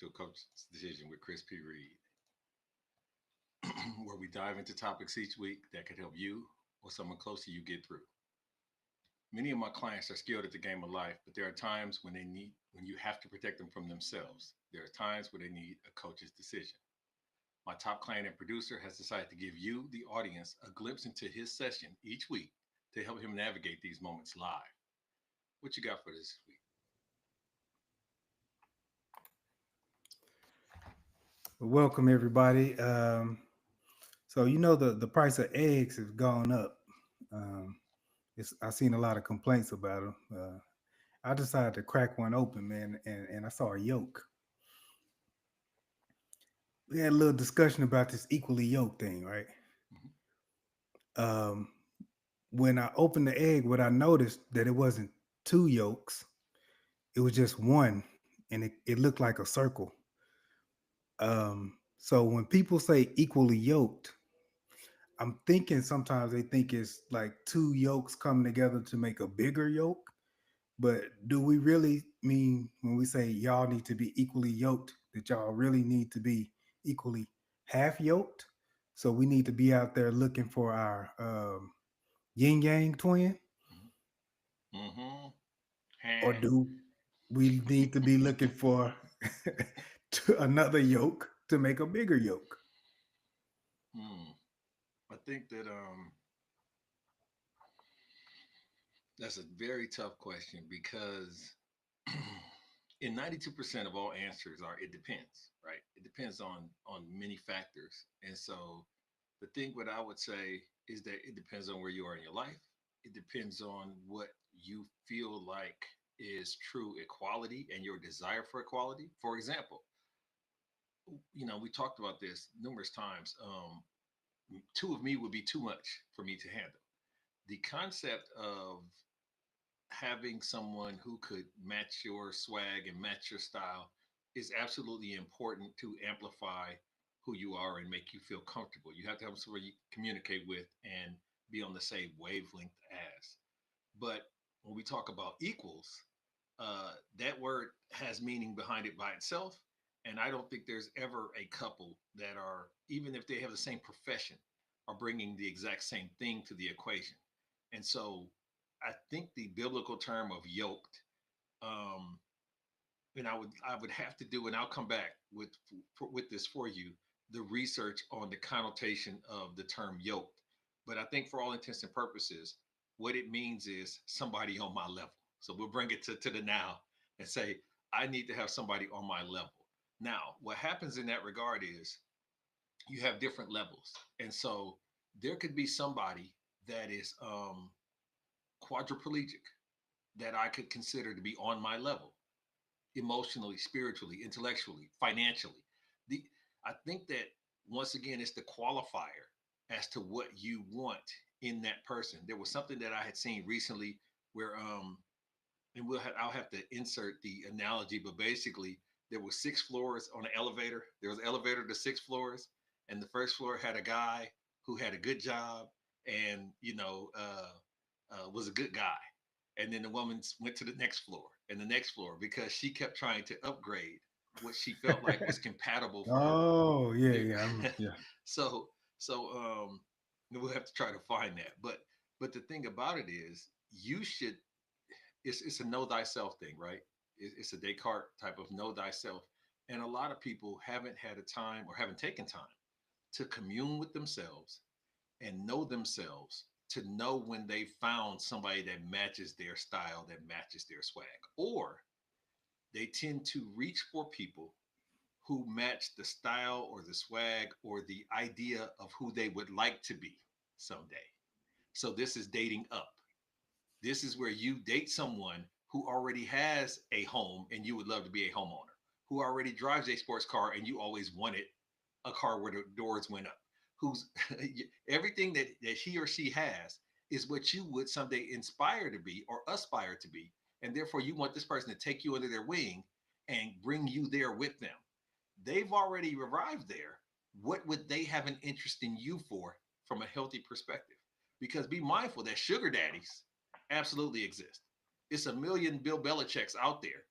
to A Coach's Decision with Chris P. Reed, where we dive into topics each week that could help you or someone close to you get through. Many of my clients are skilled at the game of life, but there are times when you have to protect them from themselves. There are times where they need a coach's decision. My top client and producer has decided to give you, the audience, a glimpse into his session each week to help him navigate these moments live. What you got for this week? Welcome everybody. So the price of eggs has gone up. Um, I've seen a lot of complaints about them. I decided to crack one open, man, and I saw a yolk. We had a little discussion about this equally yolk thing, right? Mhm. Um, when I opened the egg, what I noticed that it wasn't two yolks; it was just one, and it looked like a circle. So when people say equally yoked, I'm thinking sometimes they think it's like two yolks coming together to make a bigger yolk. But do we really mean when we say y'all need to be equally yoked that y'all really need to be equally half yoked? So we need to be out there looking for our yin yang twin, Mm-hmm. or do we need to be looking for another yolk to make a bigger yolk? Hmm. I think that that's a very tough question because in 92% of all answers are it depends, right? It depends on many factors. And so the thing what I would say is that it depends on where you are in your life. It depends on what you feel like is true equality and your desire for equality. For example, we talked about this numerous times. Two of me would be too much for me to handle. The concept of having someone who could match your swag and match your style is absolutely important to amplify who you are and make you feel comfortable. You have to have someone you communicate with and be on the same wavelength as. But when we talk about equals, that word has meaning behind it by itself. And I don't think there's ever a couple that are, even if they have the same profession, are bringing the exact same thing to the equation. And so I think the biblical term of yoked, um, and I would have to do, and I'll come back with this for you, the research on the connotation of the term yoked. But I think for all intents and purposes, what it means is somebody on my level. So we'll bring it to the now and say, I need to have somebody on my level. Now, what happens in that regard is you have different levels. And so there could be somebody that is quadriplegic that I could consider to be on my level emotionally, spiritually, intellectually, financially. The I think that once again it's the qualifier as to what you want in that person. There was something that I had seen recently where and I'll have to insert the analogy, but basically there were 6 floors on an elevator. There was an elevator to 6 floors, and the first floor had a guy who had a good job and was a good guy. And then the woman went to the next floor and the next floor because she kept trying to upgrade what she felt like was compatible for her. Oh yeah, yeah, yeah. so so we'll have to try to find that. But the thing about it is you should it's a know thyself thing, right? It's a Descartes type of know thyself. And a lot of people haven't had a time or haven't taken time to commune with themselves and know themselves to know when they found somebody that matches their style, that matches their swag. Or they tend to reach for people who match the style or the swag or the idea of who they would like to be someday. So this is dating up. This is where you date someone who already has a home and you would love to be a homeowner, who already drives a sports car and you always wanted a car where the doors went up, who's everything that he or she has is what you would someday inspire to be or aspire to be. And therefore, you want this person to take you under their wing and bring you there with them. They've already arrived there. What would they have an interest in you for from a healthy perspective? Because be mindful that sugar daddies absolutely exist. It's a million Bill Belichick's out there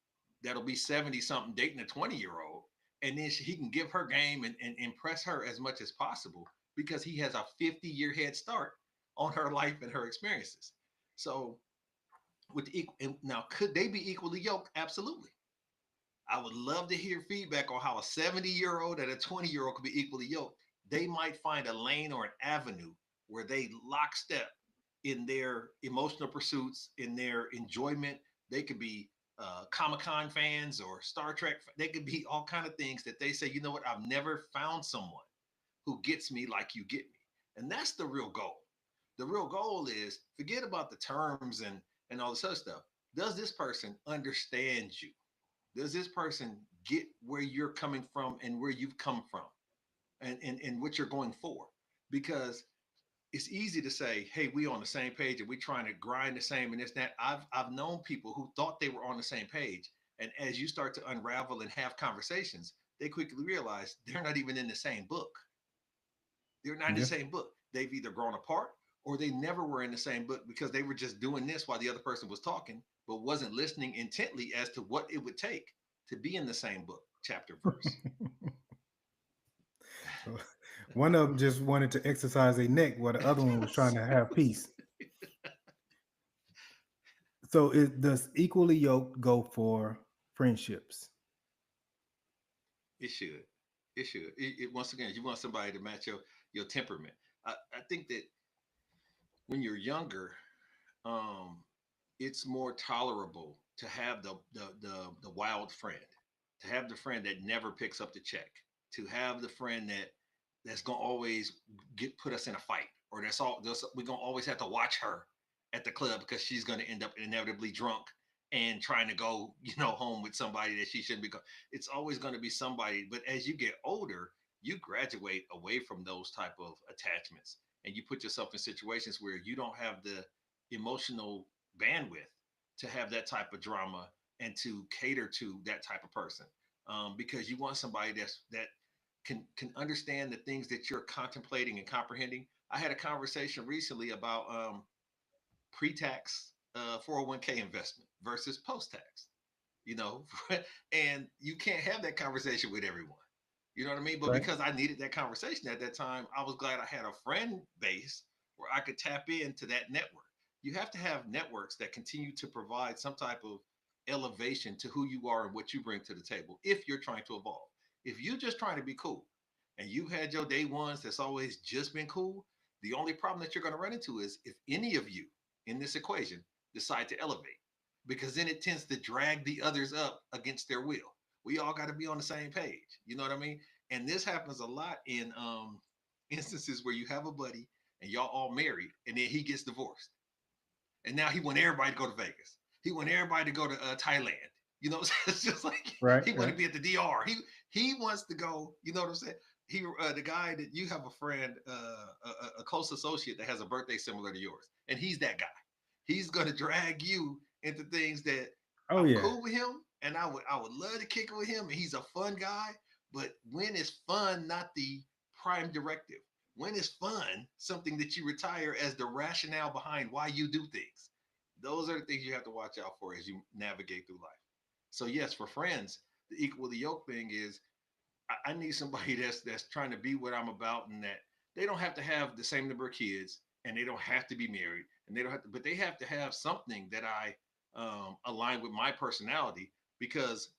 that'll be 70 something dating a 20-year-old. and then he can give her game and impress her as much as possible because he has a 50-year head start on her life and her experiences. So with the equal, and now could they be equally yoked? Absolutely. I would love to hear feedback on how a 70-year-old and a 20-year-old could be equally yoked. They might find a lane or an avenue where they lockstep in their emotional pursuits, in their enjoyment. They could be Comic Con fans or Star Trek. They could be all kind of things that they say, you know what? I've never found someone who gets me like you get me, and that's the real goal. The real goal is forget about the terms and all this other stuff. Does this person understand you? Does this person get where you're coming from and where you've come from and what you're going for? Because it's easy to say, hey, we on the same page and we trying to grind the same and this, that. I've known people who thought they were on the same page. And as you start to unravel and have conversations, they quickly realize they're not even in the same book. They're not in the Yeah. same book. They've either grown apart or they never were in the same book because they were just doing this while the other person was talking, but wasn't listening intently as to what it would take to be in the same book, chapter, verse. So one of them just wanted to exercise their neck, while the other one was trying to have peace. So it does equally yoked go for friendships? It should. It should. Once again, you want somebody to match your temperament. I think that when you're younger, um, it's more tolerable to have the wild friend, to have the friend that never picks up the check, to have the friend that's gonna always get put us in a fight, or we're gonna always have to watch her at the club because she's gonna end up inevitably drunk and trying to go, home with somebody that she shouldn't be. It's always going to be somebody. But as you get older, you graduate away from those type of attachments, and you put yourself in situations where you don't have the emotional bandwidth to have that type of drama and to cater to that type of person, because you want somebody that can understand the things that you're contemplating and comprehending. I had a conversation recently about pre-tax 401k investment versus post-tax, you know, and you can't have that conversation with everyone. You know what I mean? But Right. because I needed that conversation at that time, I was glad I had a friend base where I could tap into that network. You have to have networks that continue to provide some type of elevation to who you are and what you bring to the table if you're trying to evolve. If you're just trying to be cool and you've had your day ones that's always just been cool, the only problem that you're going to run into is if any of you in this equation decide to elevate, because then it tends to drag the others up against their will. We all got to be on the same page. You know what I mean? And this happens a lot in instances where you have a buddy and y'all all married, and then he gets divorced, and now he want everybody to go to Vegas. He want everybody to go to Thailand. You know, it's just like Right. he want Right. to be at the DR. He wants to go. You know what I'm saying? He the guy that you have a friend, a close associate that has a birthday similar to yours, and he's that guy. He's gonna drag you into things that Oh I'm yeah. cool with him, and I would love to kick it with him, and he's a fun guy. But when is fun not the prime directive? When is fun something that you retire as the rationale behind why you do things? Those are the things you have to watch out for as you navigate through life. So yes, for friends, the equal the yoke thing is I need somebody that's trying to be what I'm about, and that they don't have to have the same number of kids, and they don't have to be married, and they don't have to, but they have to have something that I align with my personality, because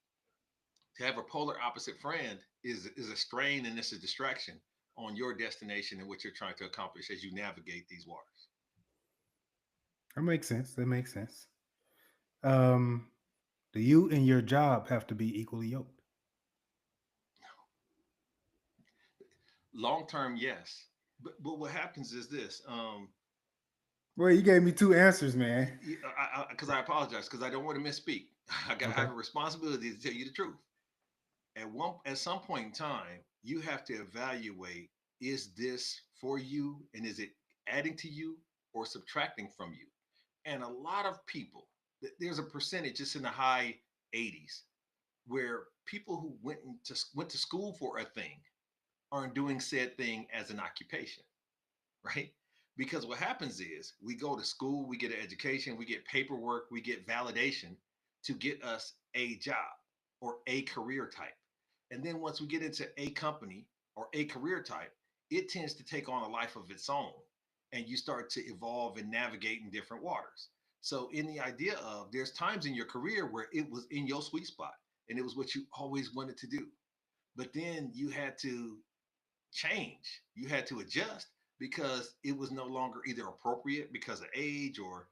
to have a polar opposite friend is a strain and it's a distraction on your destination and what you're trying to accomplish as you navigate these waters. That makes sense. That makes sense. Um, do you and your job have to be equally yoked? Long term, yes, but what happens is this. Well, you gave me two answers, man. Because I apologize because I don't want to misspeak. I Okay. have a responsibility to tell you the truth. At some point in time, you have to evaluate, is this for you, and is it adding to you or subtracting from you? And a lot of people, there's a percentage just in the high 80s where people who went to school for a thing aren't doing said thing as an occupation, right? Because what happens is we go to school, we get an education, we get paperwork, we get validation to get us a job or a career type. And then once we get into a company or a career type, it tends to take on a life of its own. And you start to evolve and navigate in different waters. So, in the idea of there's times in your career where it was in your sweet spot and it was what you always wanted to do. But then you had to change, you had to adjust because it was no longer either appropriate because of age or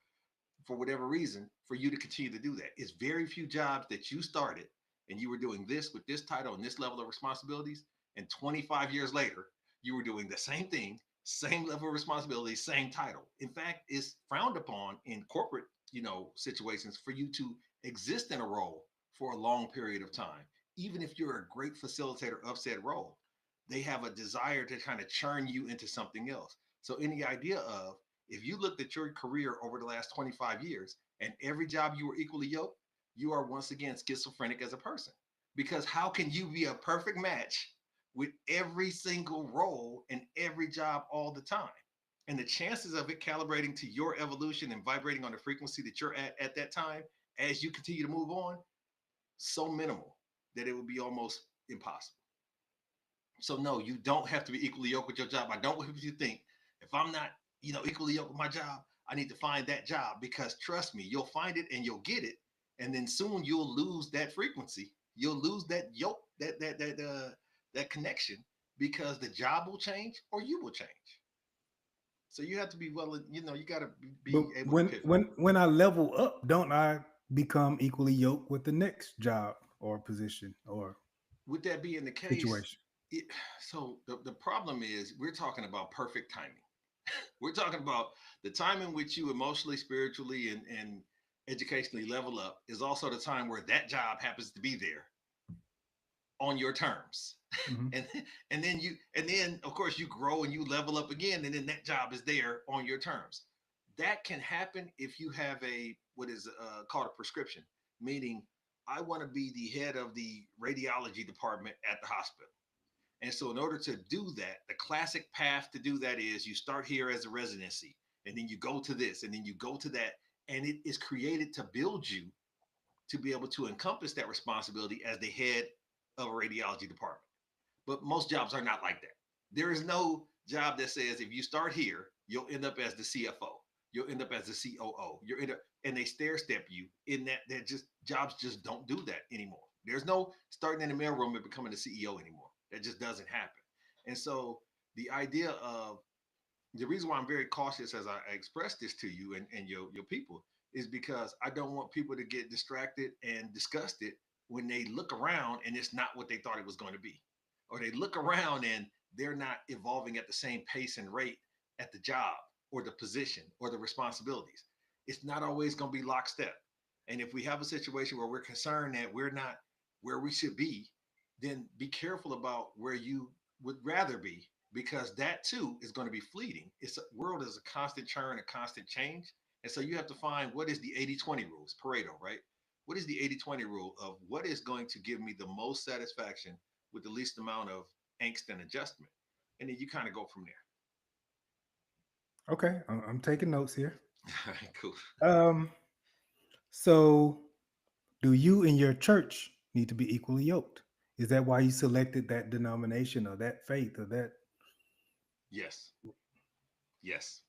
for whatever reason for you to continue to do that. It's very few jobs that you started and you were doing this with this title and this level of responsibilities. And 25 years later, you were doing the same thing, same level of responsibility, same title. In fact, it's frowned upon in corporate, situations for you to exist in a role for a long period of time. Even if you're a great facilitator of said role, they have a desire to kind of churn you into something else. So, in the idea of if you looked at your career over the last 25 years and every job you were equally yoked, you are once again schizophrenic as a person. Because how can you be a perfect match with every single role and every job all the time? And the chances of it calibrating to your evolution and vibrating on the frequency that you're at that time as you continue to move on, so minimal that it would be almost impossible. So no, you don't have to be equally yoked with your job. I don't want you to think if I'm not, equally yoked with my job, I need to find that job because trust me, you'll find it and you'll get it, and then soon you'll lose that frequency. You'll lose that yoke, that connection because the job will change or you will change. So you have to be well, you got to But be able to when pivot. when when I level up, don't I become equally yoked with the next job or position or With that being the case, situation? it, so the problem is we're talking about perfect timing. We're talking about the time in which you emotionally, spiritually, and educationally level up is also the time where that job happens to be there on your terms. Hmm. and and then of course you grow and you level up again, and then that job is there on your terms. That can happen if you have a what is called a prescription, meaning I want to be the head of the radiology department at the hospital. And so, in order to do that, the classic path to do that is you start here as a residency, and then you go to this, and then you go to that. And it is created to build you to be able to encompass that responsibility as the head of a radiology department. But most jobs are not like that. There is no job that says if you start here, you'll end up as the CFO, you'll end up as the COO, you're in a, and they stair step you in that. That just jobs just don't do that anymore. There's no starting in the mailroom and becoming a CEO anymore. That just doesn't happen. And so the idea of the reason why I'm very cautious as I express this to you and your people is because I don't want people to get distracted and disgusted when they look around and it's not what they thought it was going to be, or they look around and they're not evolving at the same pace and rate at the job or the position or the responsibilities. It's not always going to be lockstep. And if we have a situation where we're concerned that we're not where we should be, then be careful about where you would rather be, because that too is going to be fleeting. It's a world is a constant churn, a constant change. And so you have to find what is the 80-20 rule. It's Pareto, right? What is the 80-20 rule of what is going to give me the most satisfaction with the least amount of angst and adjustment? And then you kind of go from there. Okay, I'm taking notes here. All right, cool. Um, so do you and your church need to be equally yoked? Is that why you selected that denomination or that faith or that? Yes. Yes.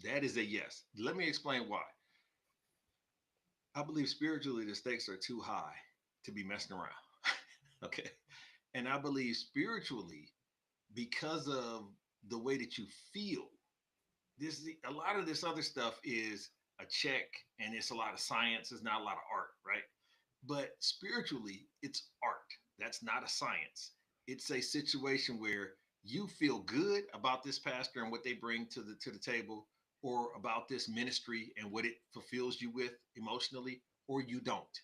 That is a yes. Let me explain why. I believe spiritually the stakes are too high to be messing around. Okay. And I believe spiritually, because of the way that you feel, this a lot of this other stuff is a check and it's a lot of science, it's not a lot of art, right? But spiritually, it's art. That's not a science. It's a situation where you feel good about this pastor and what they bring to the table, or about this ministry and what it fulfills you with emotionally, or you don't.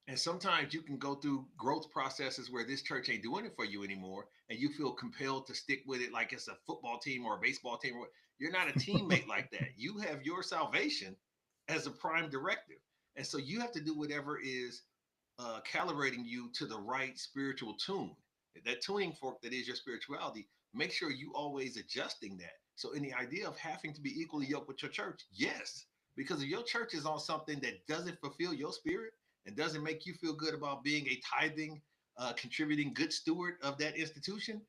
And sometimes you can go through growth processes where this church ain't doing it for you anymore, and you feel compelled to stick with it like it's a football team or a baseball team. You're not a teammate like that. You have your salvation as a prime directive. And so you have to do whatever is calibrating you to the right spiritual tune. That tuning fork that is your spirituality, make sure you always adjusting that. So in the idea of having to be equally yoked with your church, yes, because if your church is on something that doesn't fulfill your spirit and doesn't make you feel good about being a tithing, a contributing good steward of that institution,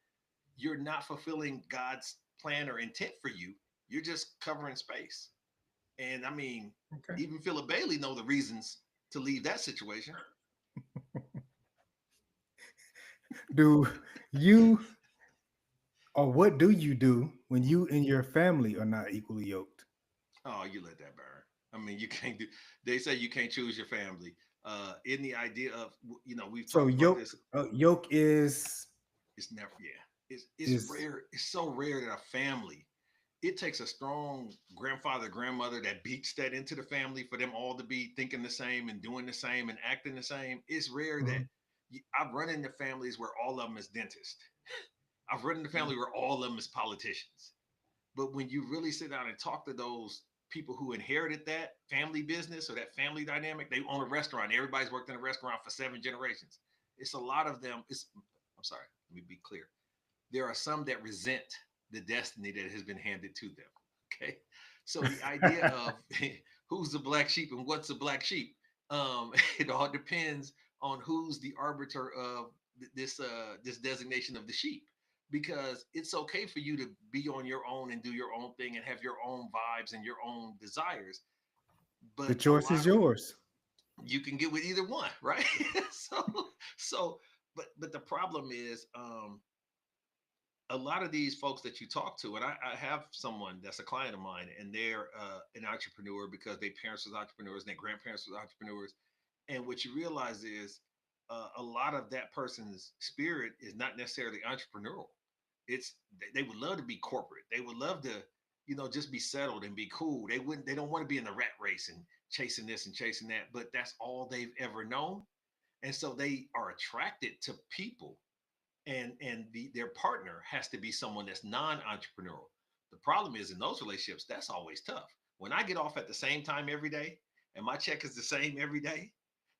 you're not fulfilling God's plan or intent for you. You're just covering space. And I mean, Okay. even Philip Bailey know the reasons to leave that situation. Do you or what do you do when you and your family are not equally yoked? Oh, you let that burn. I mean, you can't do. They say you can't choose your family. In the idea of, we've So talked about this. yoke It's never, yeah. It's is rare. It's so rare that a family. It takes a strong grandfather, grandmother that beats that into the family for them all to be thinking the same and doing the same and acting the same. It's rare that mhm. I've run into families where all of them is dentists. I've run into family where all of them is politicians. But when you really sit down and talk to those people who inherited that family business or that family dynamic, they own a restaurant. Everybody's worked in a restaurant for 7 generations. It's a lot of them. I'm sorry, let me be clear. There are some that resent the destiny that has been handed to them. Okay. So the idea of who's the black sheep and what's a black sheep, it all depends on who's the arbiter of this designation of the sheep, because it's okay for you to be on your own and do your own thing and have your own vibes and your own desires, The but a choice lot is yours. you can get with either one, right? so but the problem is, a lot of these folks that you talk to, and I have someone that's a client of mine, and they're an entrepreneur because their parents was entrepreneurs and their grandparents was entrepreneurs. And what you realize is, a lot of that person's spirit is not necessarily entrepreneurial. It's they would love to be corporate. They would love to, just be settled and be cool. They don't want to be in the rat race and chasing this and chasing that. But that's all they've ever known, and so they are attracted to people, and their partner has to be someone that's non-entrepreneurial. The problem is, in those relationships, that's always tough. When I get off at the same time every day and my check is the same every day,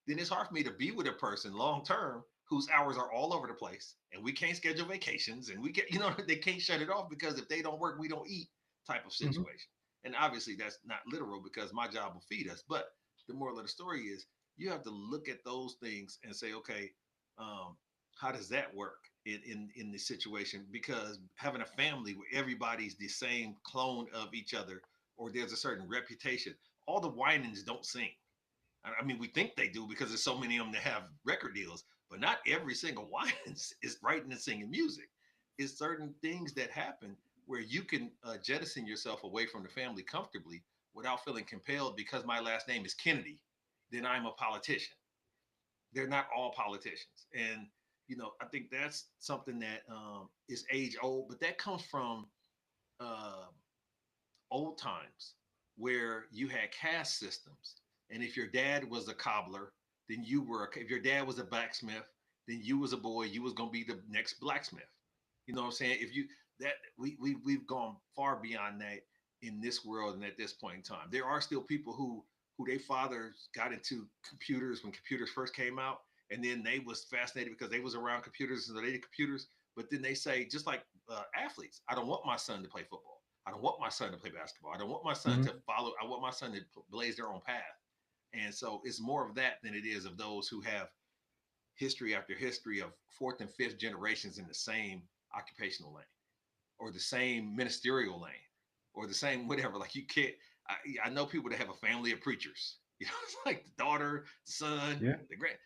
then it's hard for me to be with a person long term whose hours are all over the place and we can't schedule vacations and we get, they can't shut it off because if they don't work, we don't eat, type of Mhm. situation. And obviously that's not literal because my job will feed us. But the moral of the story is, you have to look at those things and say, okay, um, how does that work in this situation? Because having a family where everybody's the same clone of each other, or there's a certain reputation, all the whinings don't sing. I mean, we think they do because there's so many of them that have record deals, but not every single one is writing and singing music. It's certain things that happen where you can jettison yourself away from the family comfortably without feeling compelled because my last name is Kennedy, then I'm a politician. They're not all politicians. And, I think that's something that is age old, but that comes from uh, old times where you had caste systems. And if your dad was a cobbler, then if your dad was a blacksmith, then you was a boy, you was going to be the next blacksmith. You know what I'm saying? If you, that we've gone far beyond that in this world. And at this point in time, there are still people who their fathers got into computers when computers first came out. And then they was fascinated because they was around computers and they did computers. But then they say, just like athletes, I don't want my son to play football. I don't want my son to play basketball. I don't want my son Mhm. to follow. I want my son to blaze their own path. And so it's more of that than it is of those who have history after history of fourth and fifth generations in the same occupational lane or the same ministerial lane or the same whatever. Like you can't. I know people that have a family of preachers. It's like the daughter, the son, Yeah. the grand.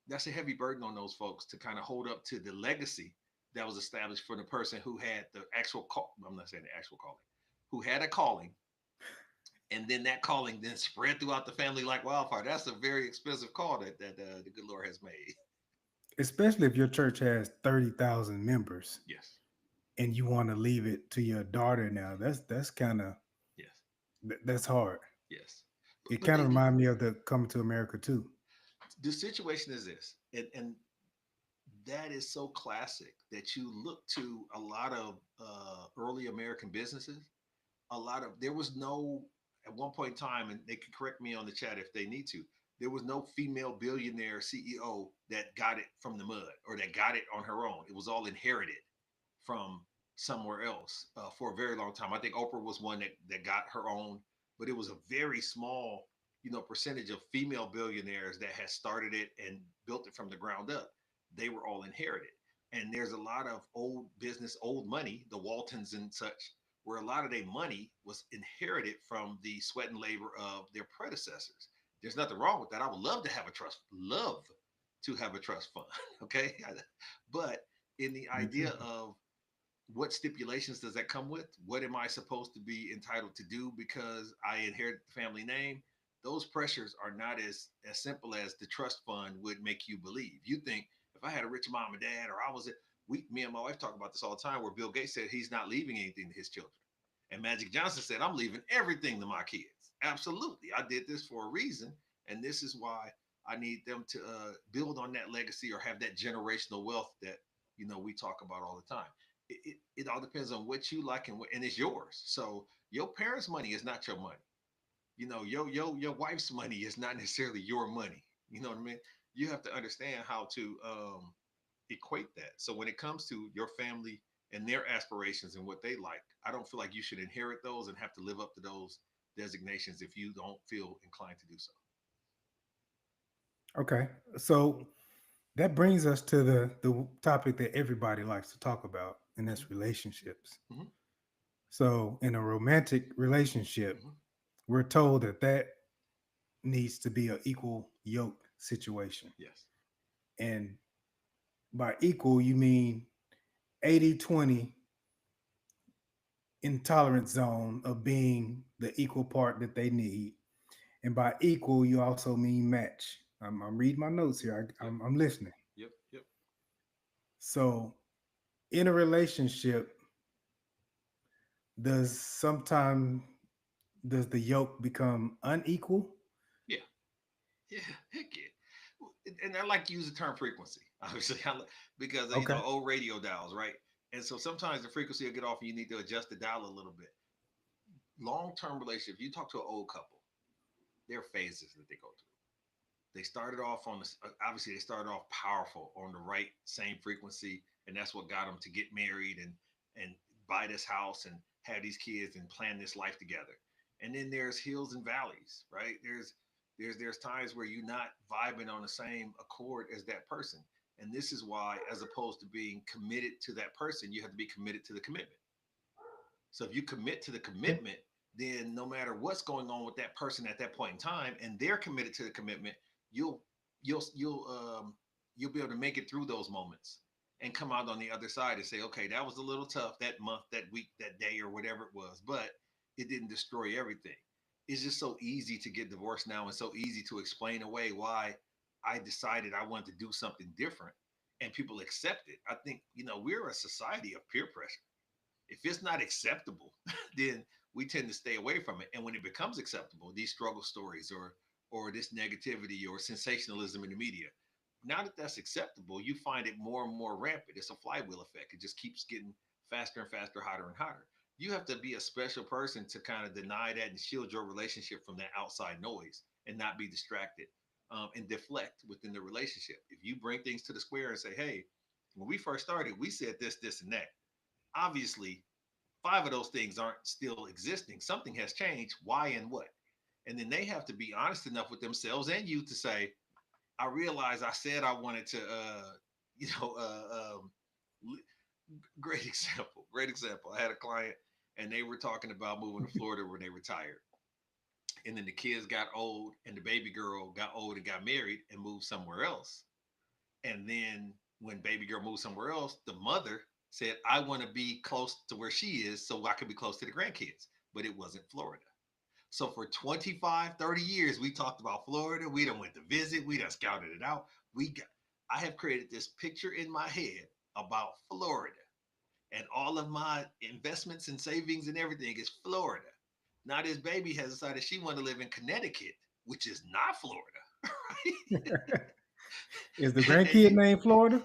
That's a heavy burden on those folks to kind of hold up to the legacy that was established for the person who had the actual call. I'm not saying the actual calling, who had a calling, and then that calling then spread throughout the family like wildfire. That's a very expensive call that the good Lord has made. Especially if your church has 30,000 members Yes, and you want to leave it to your daughter now. That's kind of yes, that's hard. yes. It But kind of reminds me of the Coming to America too. the situation is this, and that is so classic that you look to a lot of early American businesses. A lot of there was no at one point in time, and they can correct me on the chat if they need to. There was no female billionaire CEO that got it from the mud or that got it on her own. It was all inherited from somewhere else for a very long time. I think Oprah was one that got her own, but it was a very small. percentage of female billionaires that had started it and built it from the ground up, they were all inherited. And there's a lot of old business, old money, the Waltons and such, where a lot of their money was inherited from the sweat and labor of their predecessors. There's nothing wrong with that. I would love to have a trust fund. Okay. But in the Me idea too. of what stipulations does that come with? What am I supposed to be entitled to do because I inherit the family name? Those pressures are not as simple as the trust fund would make you believe. You think if I had a rich mom and dad, or I was a, we, me and my wife talk about this all the time, where Bill Gates said he's not leaving anything to his children, and Magic Johnson said I'm leaving everything to my kids. Absolutely, I did this for a reason, and this is why I need them to build on that legacy or have that generational wealth that we talk about all the time. It all depends on what you like and it's yours. So your parents' money is not your money. Your wife's money is not necessarily your money. You know what I mean? You have to understand how to equate that. So when it comes to your family and their aspirations and what they like, I don't feel like you should inherit those and have to live up to those designations if you don't feel inclined to do so. Okay. So that brings us to the topic that everybody likes to talk about, and Mm-hmm, that's relationships. mm-hmm, So in a romantic relationship, mm-hmm. we're told that that needs to be an equal yoke situation. Yes. And by equal, you mean 80-20 intolerance zone of being the equal part that they need. And by equal, you also mean match. I'm reading my notes here. Yep. I'm listening. Yep. Yep. So in a relationship, does sometime does the yoke become unequal? Yeah. Yeah, heck yeah. And I like to use the term frequency, obviously, because Okay. old radio dials, right? And so sometimes the frequency will get off, and you need to adjust the dial a little bit. Long-term relationship. You talk to an old couple, there are phases that they go through. They started off on this. Obviously, they started off powerful on the right same frequency, and that's what got them to get married and buy this house and have these kids and plan this life together. And then there's hills and valleys, right? There's times where you're not vibing on the same accord as that person, and this is why, as opposed to being committed to that person, you have to be committed to the commitment. So if you commit to the Okay. commitment, then no matter what's going on with that person at that point in time, and they're committed to the commitment, you'll you'll be able to make it through those moments and come out on the other side and say, okay, that was a little tough that month, that week, that day, or whatever it was, but it didn't destroy everything. It's just so easy to get divorced now and so easy to explain away why I decided I wanted to do something different and people accept it. I think, we're a society of peer pressure. If it's not acceptable, then we tend to stay away from it. And when it becomes acceptable, these struggle stories or this negativity or sensationalism in the media, now that that's acceptable, you find it more and more rampant. It's a flywheel effect. It just keeps getting faster and faster, hotter and hotter. You have to be a special person to kind of deny that and shield your relationship from that outside noise and not be distracted and deflect within the relationship. If you bring things to the square and say, hey, when we first started, we said this, this, and that. Obviously, five of those things aren't still existing. Something has changed. Why and what? And then they have to be honest enough with themselves and you to say, I realize I said I wanted to, you know, great example. Great example. I had a client and they were talking about moving to Florida when they retired. And then the kids got old and the baby girl got old and got married and moved somewhere else. And then when baby girl moved somewhere else, the mother said, I want to be close to where she is so I can be close to the grandkids. But it wasn't Florida. So for 25, 30 years, we talked about Florida. We done went to visit. We done scouted it out. I have created this picture in my head about Florida. And all of my investments and savings and everything is Florida. Now this baby has decided she want to live in Connecticut, which is not Florida, right? Is the and grandkid named Florida?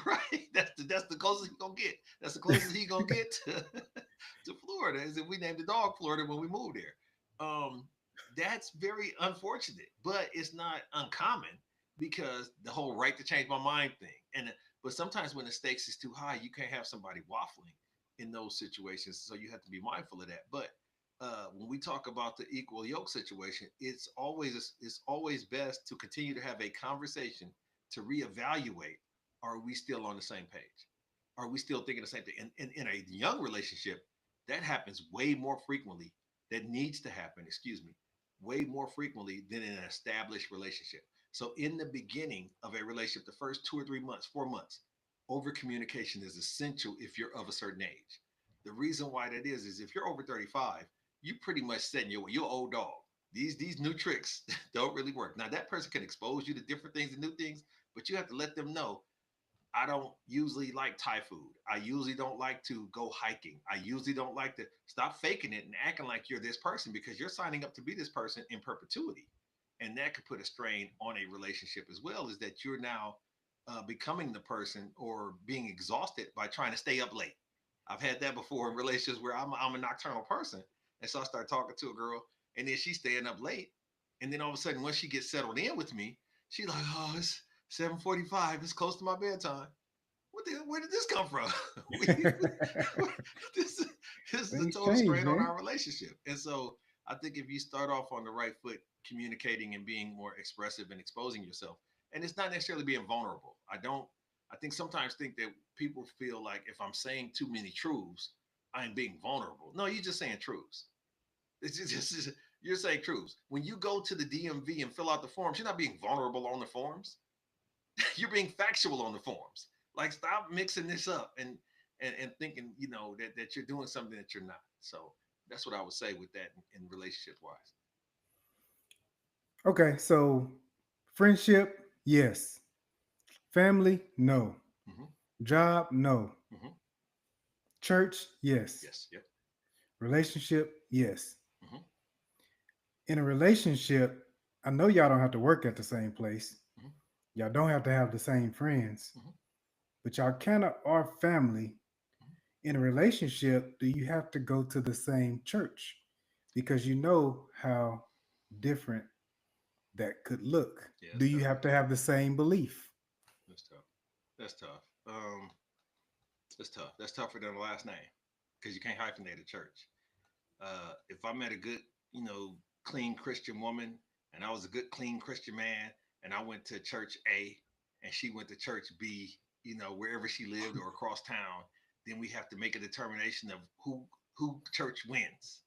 right, that's the closest he gonna get. That's the closest he gonna get to Florida. Is if we named the dog Florida when we moved there. That's very unfortunate, but it's not uncommon because the whole right to change my mind thing. But sometimes when the stakes is too high, you can't have somebody waffling in those situations. So you have to be mindful of that. But when we talk about the equal yoke situation, it's always best to continue to have a conversation to reevaluate. Are we still on the same page? Are we still thinking the same thing? And in a young relationship, that happens way more frequently. That needs to happen. Excuse me, way more frequently than in an established relationship. So in the beginning of a relationship, the first 2 or 3 months, 4 months, over communication is essential if you're of a certain age. The reason why that is if you're over 35, you pretty much setting you're old dog. These new tricks don't really work. Now that person can expose you to different things and new things, but you have to let them know I don't usually like Thai food. I usually don't like to go hiking. I usually don't like to stop faking it and acting like you're this person because you're signing up to be this person in perpetuity. And that could put a strain on a relationship as well, is that you're now becoming the person or being exhausted by trying to stay up late. I've had that before in relationships where I'm a nocturnal person. And so I start talking to a girl and then she's staying up late. And then all of a sudden, once she gets settled in with me, she's like, oh, it's 7:45. It's close to my bedtime. Where did this come from? we, this, this is a Things total change, strain on man. our relationship. And so I think if you start off on the right foot, communicating and being more expressive and exposing yourself, and it's not necessarily being vulnerable. I think sometimes think that people feel like if I'm saying too many truths, I'm being vulnerable. No, you're just saying truths. You're saying truths. When you go to the DMV and fill out the forms, you're not being vulnerable on the forms. You're being factual on the forms. Like stop mixing this up and thinking, that you're doing something that you're not. So that's what I would say with that in relationship wise. Okay, so friendship, yes. Family, no. Mm-hmm. Job, no. Mm-hmm. Church, yes. Yes. Yep. Relationship, yes. Mm-hmm. In a relationship, I know y'all don't have to work at the same place. Mm-hmm. Y'all don't have to have the same friends, Mm-hmm. but y'all kind of are family. In a relationship, do you have to go to the same church? Because you know how different that could look. Yeah, Do that's you tough. have to have the same belief? That's tough. That's tough. That's tough. That's tougher than the last name because you can't hyphenate a church. If I met a good, clean Christian woman, and I was a good, clean Christian man, and I went to church A, and she went to church B, wherever she lived or across town, then we have to make a determination of who church wins,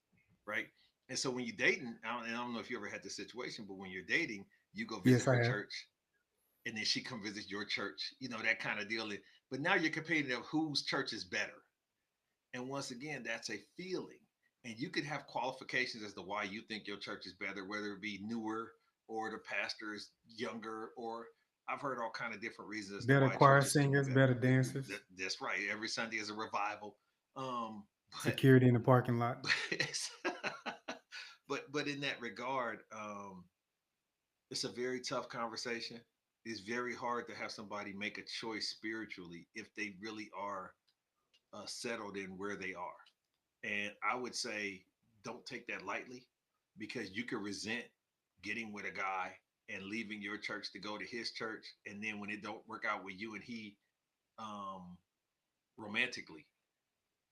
right? And so when you're dating, I don't know if you ever had this situation, but when you're dating, you go visit Yes, I her have. church, and then she come visit your church, that kind of deal. But now you're competing of whose church is better. And once again, that's a feeling. And you could have qualifications as to why you think your church is better, whether it be newer or the pastor is younger, or I've heard all kind of different reasons as to Better why choir churches can be singers, better. better dancers, That's right. Every Sunday is a revival. Um, but security in the parking lot. but but in that regard, it's a very tough conversation. It's very hard to have somebody make a choice spiritually if they really are settled in where they are. And I would say don't take that lightly because you could resent getting with a guy and leaving your church to go to his church. And then when it don't work out with you and he um, romantically,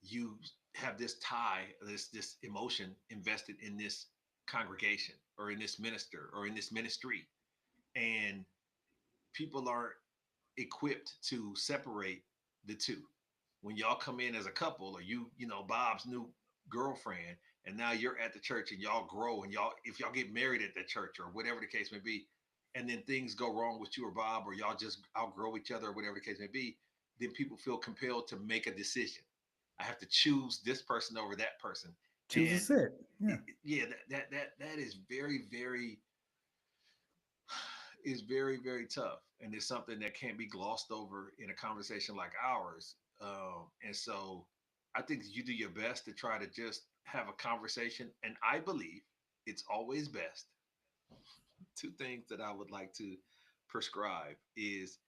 you have this tie, this emotion invested in this congregation or in this minister or in this ministry. And people aren't equipped to separate the two. When y'all come in as a couple, or Bob's new girlfriend, and now you're at the church and y'all grow and if y'all get married at that church or whatever the case may be, and then things go wrong with you or Bob, or y'all just outgrow each other or whatever the case may be, then people feel compelled to make a decision. I have to choose this person over that person. Choose a And set. Yeah. yeah, that is very, very is very, very tough. And it's something that can't be glossed over in a conversation like ours. And so I think you do your best to try to just have a conversation. And I believe it's always best. Two things that I would like to prescribe is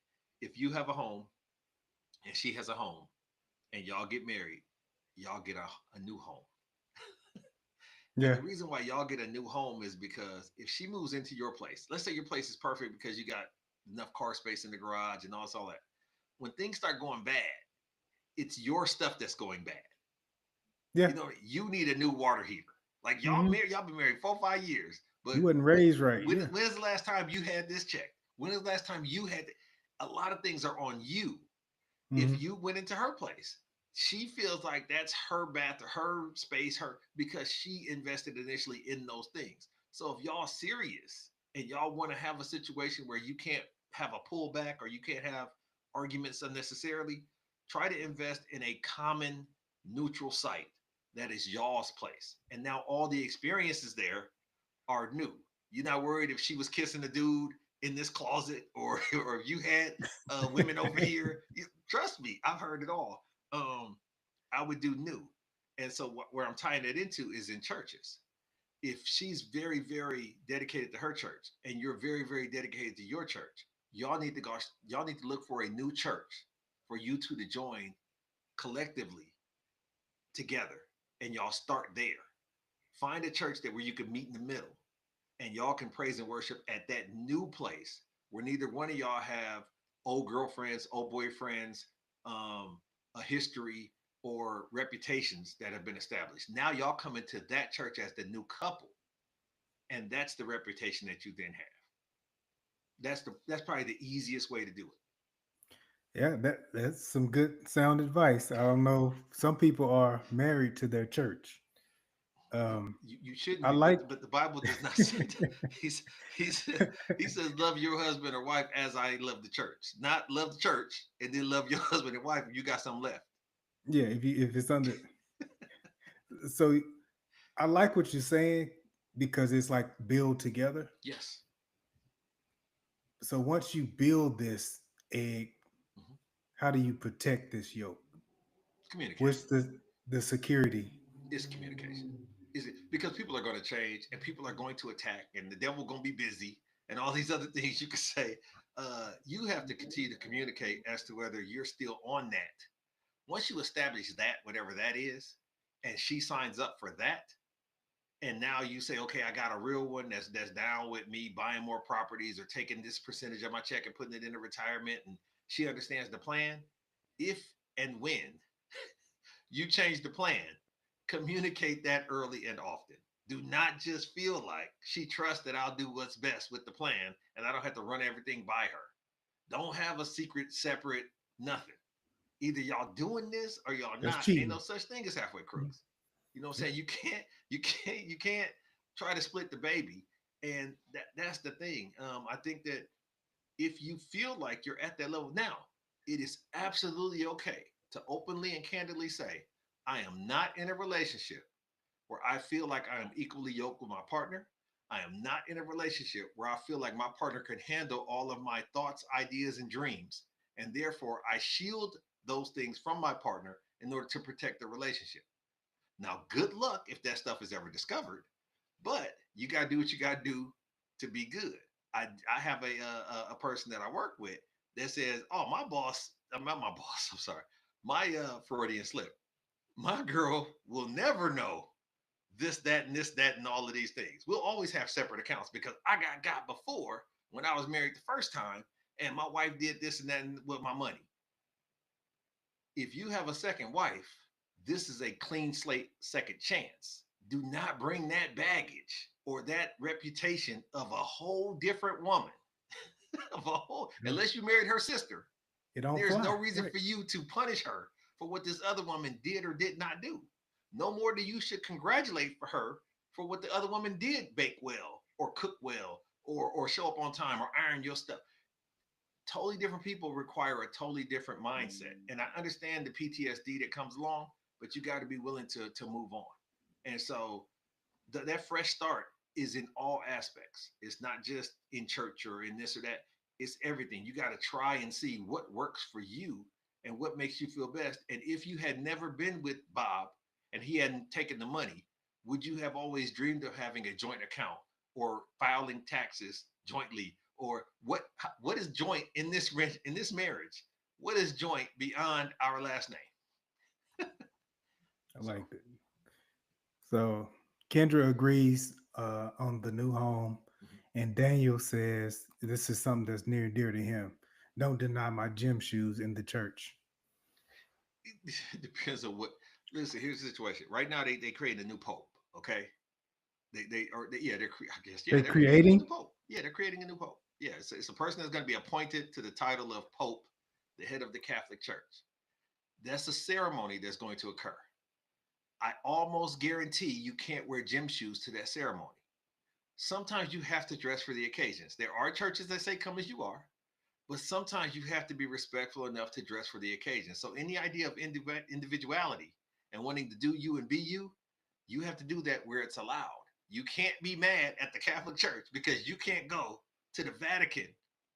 if you have a home and she has a home and y'all get married, y'all get a new home. And Yeah. the reason why y'all get a new home is because if she moves into your place, let's say your place is perfect because you got enough car space in the garage and all that. When things start going bad, it's your stuff that's going bad. Yeah. You need a new water heater. Like y'all Hmm. married, y'all been married 4 or 5 years, but You wasn't raised right. when Yeah. when's the last time you had this check? When is the last time you had? A lot of things are on you. If Hmm. you went into her place, she feels like that's her bath or her space, her because she invested initially in those things. So if y'all serious and y'all want to have a situation where you can't have a pullback or you can't have arguments unnecessarily, try to invest in a common neutral site that is y'all's place. And now all the experiences there are new. You're not worried if she was kissing a dude in this closet or if you had women over here. Trust me, I've heard it all. I would do new. And so where I'm tying it into is in churches. If she's very, very dedicated to her church and you're very, very dedicated to your church, y'all need to go, y'all need to look for a new church for you two to join collectively together. And y'all start there. Find a church that where you can meet in the middle and y'all can praise and worship at that new place where neither one of y'all have old girlfriends, old boyfriends, a history or reputations that have been established. Now y'all come into that church as the new couple, and that's the reputation that you then have. That's probably the easiest way to do it. Yeah, that's some good sound advice. I don't know. Some people are married to their church. Um, You shouldn't I be, like. but the Bible does not say that. He's he says love your husband or wife as I love the church, not love the church and then love your husband and wife. If you got something left. Yeah, if it's under. So I like what you're saying because it's like build together. Yes. So once you build this egg, Mhm. how do you protect this yolk? Communication. What's the security? It's communication. Is it because people are going to change and people are going to attack and the devil going to be busy and all these other things you could say. You have to continue to communicate as to whether you're still on that. Once you establish that, whatever that is, and she signs up for that, and now you say, okay, I got a real one that's down with me buying more properties or taking this percentage of my check and putting it into retirement, and she understands the plan. If and when you change the plan, communicate that early and often. Do not just feel like she trusts that I'll do what's best with the plan and I don't have to run everything by her. Don't have a secret, separate, nothing. Either y'all doing this or y'all That's not. Ain't no cheating. such thing as halfway Mhm. crooks. You know what I'm Yeah. saying? You can't try to split the baby. And that's the thing. I think that if you feel like you're at that level now, it is absolutely okay to openly and candidly say, I am not in a relationship where I feel like I am equally yoked with my partner. I am not in a relationship where I feel like my partner can handle all of my thoughts, ideas, and dreams. And therefore, I shield those things from my partner in order to protect the relationship. Now, good luck if that stuff is ever discovered, but you got to do what you got to do to be good. I have a person that I work with that says, "Oh, my boss, not my boss. I'm sorry, my Freudian slip. My girl will never know this, that, and this, that, and all of these things. We'll always have separate accounts because I got before when I was married the first time, and my wife did this and that with my money. If you have a second wife, this is a clean slate second chance. Do not bring that baggage or that reputation of a whole different woman, of a whole, Yeah. unless you married her sister. It don't There's no fly. reason Right. for you to punish her for what this other woman did or did not do. No more do you should congratulate for her for what the other woman did bake well or cook well or show up on time or iron your stuff. Totally different people require a totally different mindset. And I understand the PTSD that comes along, but you got to be willing to move on. And so that fresh start is in all aspects. It's not just in church or in this or that. It's everything. You got to try and see what works for you and what makes you feel best. And if you had never been with Bob and he hadn't taken the money, would you have always dreamed of having a joint account or filing taxes jointly? Or what is joint in this marriage? What is joint beyond our last name? I So like that. So Kendra agrees on the new home, mhm. and Daniel says this is something that's near and dear to him. Don't deny my gym shoes in the church. It depends on what. Listen, here's the situation. Right now, they creating a new pope. Okay, Yeah, I guess, yeah, They're they're creating a new creating. pope. Yeah, they're creating a new pope. Yeah, it's a person that's going to be appointed to the title of pope, the head of the Catholic Church. That's a ceremony that's going to occur. I almost guarantee you can't wear gym shoes to that ceremony. Sometimes you have to dress for the occasions. There are churches that say come as you are, but sometimes you have to be respectful enough to dress for the occasion. So any idea of individuality and wanting to do you and be you have to do that where it's allowed. You can't be mad at the Catholic Church because you can't go to the Vatican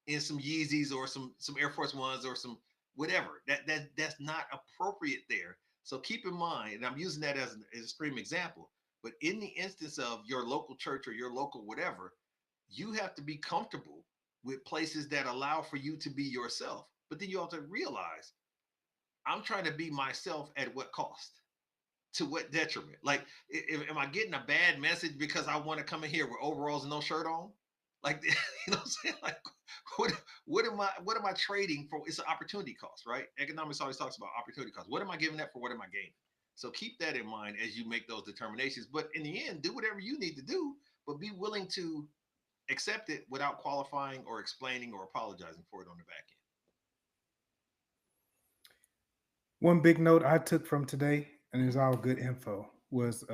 in some Yeezys or some Air Force Ones or some whatever. That's not appropriate there. So keep in mind, and I'm using that as an extreme example, but in the instance of your local church or your local whatever, you have to be comfortable with places that allow for you to be yourself. But then you have to realize I'm trying to be myself at what cost? To what detriment? Like, am I getting a bad message because I want to come in here with overalls and no shirt on? Like, you know what I'm saying? Like, what what am I trading for? It's an opportunity cost, right? Economics always talks about opportunity cost. What am I giving that for? What am I gaining? So keep that in mind as you make those determinations. But in the end, do whatever you need to do, but be willing to accept it without qualifying or explaining or apologizing for it on the back end. One big note I took from today, and it's Mm-hmm. all good info, was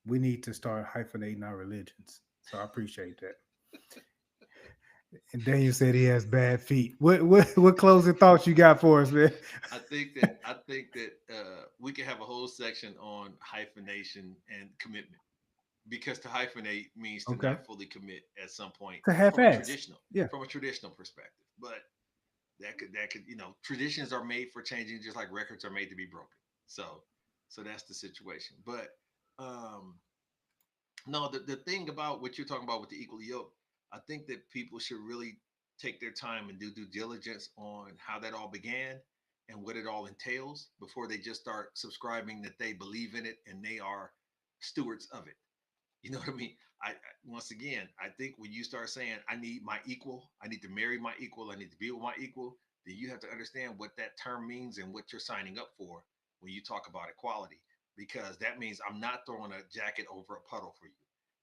we need to start hyphenating our religions. So I appreciate that. And Daniel said he has bad feet. What closing thoughts you got for us, man? I think that we could have a whole section on hyphenation and commitment because to hyphenate means to Okay. not fully commit at some point To half ass. Yeah. from a traditional perspective. But that could traditions are made for changing just like records are made to be broken. So that's the situation. But um no, the thing about what you're talking about with the equally yoked, I think that people should really take their time and do due diligence on how that all began and what it all entails before they just start subscribing that they believe in it and they are stewards of it. You know what I mean? Once again, I think when you start saying I need my equal, I need to marry my equal, I need to be with my equal, then you have to understand what that term means and what you're signing up for when you talk about equality. Because that means I'm not throwing a jacket over a puddle for you.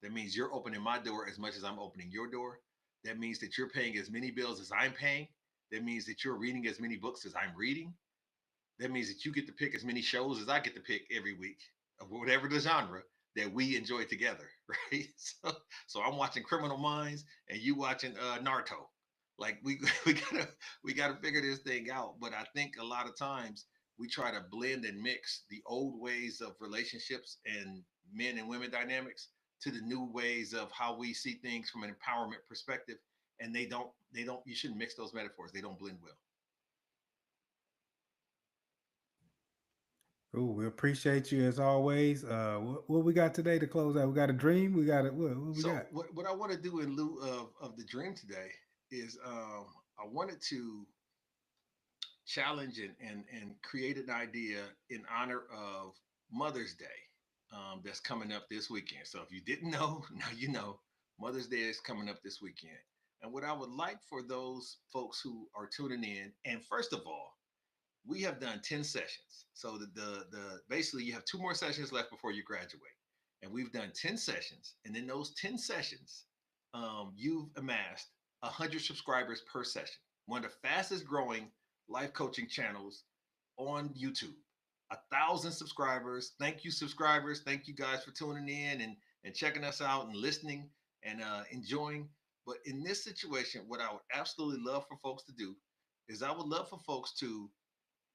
That means you're opening my door as much as I'm opening your door. That means that you're paying as many bills as I'm paying. That means that you're reading as many books as I'm reading. That means that you get to pick as many shows as I get to pick every week of whatever the genre that we enjoy together, right? So I'm watching Criminal Minds and you watching Naruto. Like we we gotta figure this thing out. But I think a lot of times we try to blend and mix the old ways of relationships and men and women dynamics to the new ways of how we see things from an empowerment perspective. And they don't you shouldn't mix those metaphors. They don't blend well. Oh, we appreciate you as always. What we got today to close out? We got a dream. We got it. What we So got? what I want to do in lieu of the dream today is I wanted to challenge and create an idea in honor of Mother's Day that's coming up this weekend. So if you didn't know, now you know Mother's Day is coming up this weekend. And what I would like for those folks who are tuning in, and first of all, we have done 10 sessions. So the basically you have two more sessions left before you graduate. And we've done 10 sessions. And in those 10 sessions, you've amassed 100 subscribers per session. One of the fastest growing life coaching channels on YouTube. 1,000 subscribers. Thank you, subscribers. Thank you guys for tuning in and checking us out and listening and enjoying. But in this situation, what I would absolutely love for folks to do is I would love for folks to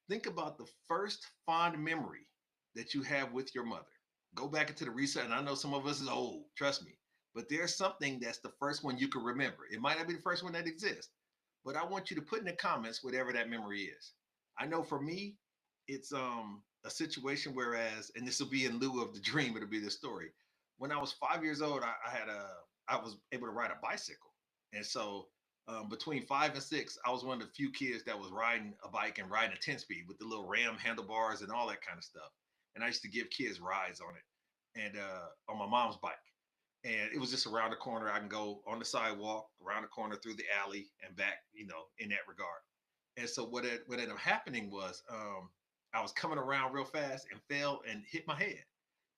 think about the first fond memory that you have with your mother. Go back into the reset. And I know some of us is old, trust me. But there's something that's the first one you can remember. It might not be the first one that exists, but I want you to put in the comments whatever that memory is. I know for me, it's a situation whereas, and this will be in lieu of the dream, it'll be the story. When I was 5 years old, I was able to ride a bicycle. And so between 5 and 6, I was one of the few kids that was riding a bike and riding a 10 speed with the little ram handlebars and all that kind of stuff. And I used to give kids rides on it and on my mom's bike. And it was just around the corner. I can go on the sidewalk, around the corner, through the alley, and back, in that regard. And so what ended up happening was I was coming around real fast and fell and hit my head.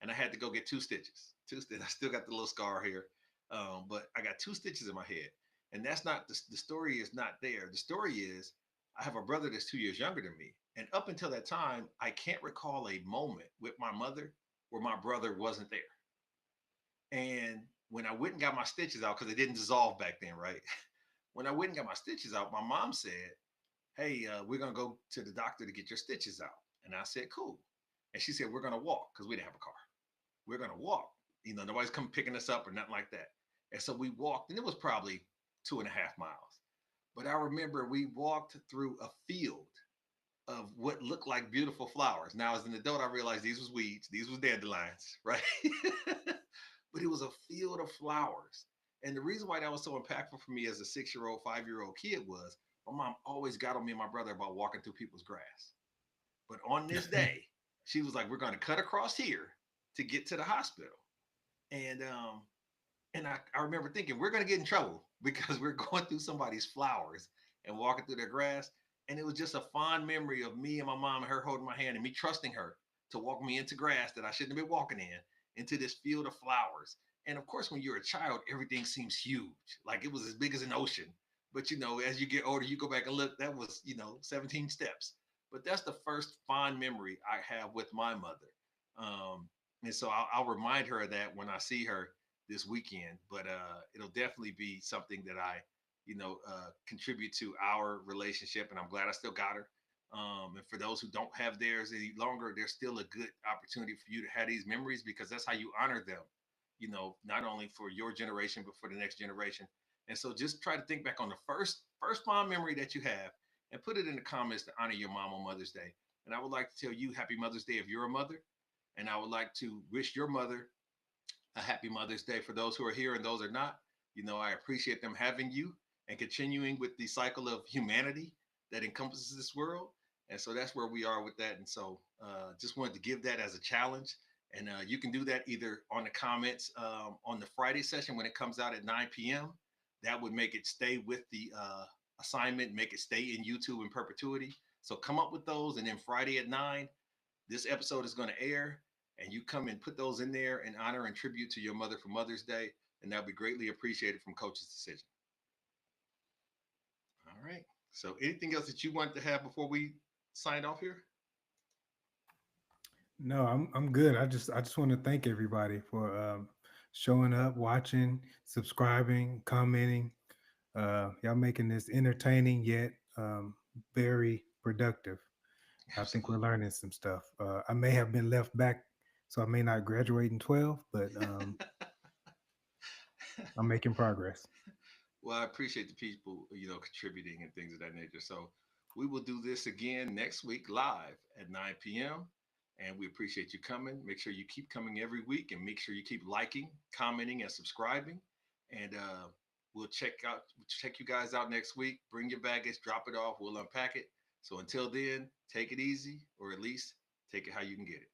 And I had to go get 2 stitches. Two stitches. I still got the little scar here, but I got two stitches in my head, and that's not the story. Is not there. The story is I have a brother that's 2 years younger than me, and up until that time, I can't recall a moment with my mother where my brother wasn't there. And when I went and got my stitches out, because it didn't dissolve back then, right? When I went and got my stitches out, my mom said, "Hey, we're gonna go to the doctor to get your stitches out." And I said, "Cool." And she said, "We're gonna walk because we didn't have a car. We're gonna walk. Nobody's come picking us up or nothing like that." And so we walked, and it was probably 2.5 miles. But I remember we walked through a field of what looked like beautiful flowers. Now, as an adult, I realized these was weeds, these was dandelions, right? But it was a field of flowers. And the reason why that was so impactful for me as a 6 year old, 5 year old kid was my mom always got on me and my brother about walking through people's grass. But on this day, she was like, "We're going to cut across here to get to the hospital." And I remember thinking, we're going to get in trouble because we're going through somebody's flowers and walking through their grass. And it was just a fond memory of me and my mom and her holding my hand and me trusting her to walk me into grass that I shouldn't have been walking in, into this field of flowers. And of course, when you're a child, everything seems huge, like it was as big as an ocean. But as you get older, you go back and look, that was, 17 steps. But that's the first fond memory I have with my mother. And so I'll remind her of that when I see her this weekend. But it'll definitely be something that I, contribute to our relationship. And I'm glad I still got her. And for those who don't have theirs any longer, there's still a good opportunity for you to have these memories because that's how you honor them. Not only for your generation but for the next generation. And so just try to think back on the first fond memory that you have and put it in the comments to honor your mom on Mother's Day. And I would like to tell you Happy Mother's Day if you're a mother. And I would like to wish your mother a happy Mother's Day for those who are here and those who are not. I appreciate them having you and continuing with the cycle of humanity that encompasses this world. And so that's where we are with that. And so just wanted to give that as a challenge. And you can do that either on the comments on the Friday session when it comes out at 9 p.m. That would make it stay with the assignment, make it stay in YouTube in perpetuity. So come up with those. And then Friday at 9, this episode is going to air, and you come and put those in there in honor and tribute to your mother for Mother's Day, and that'll be greatly appreciated from Coach's Decision. All right. So, anything else that you want to have before we sign off here? No, I'm good. I just want to thank everybody for showing up, watching, subscribing, commenting. Y'all making this entertaining yet very productive. I think we're Absolutely. learning some stuff. I may have been left back, so I may not graduate in 12, but I'm making progress. Well, I appreciate the people, contributing and things of that nature. So, we will do this again next week live at 9 p.m. And we appreciate you coming. Make sure you keep coming every week and make sure you keep liking, commenting, and subscribing. And we'll check you guys out next week. Bring your baggage, drop it off. We'll unpack it. So until then, take it easy, or at least take it how you can get it.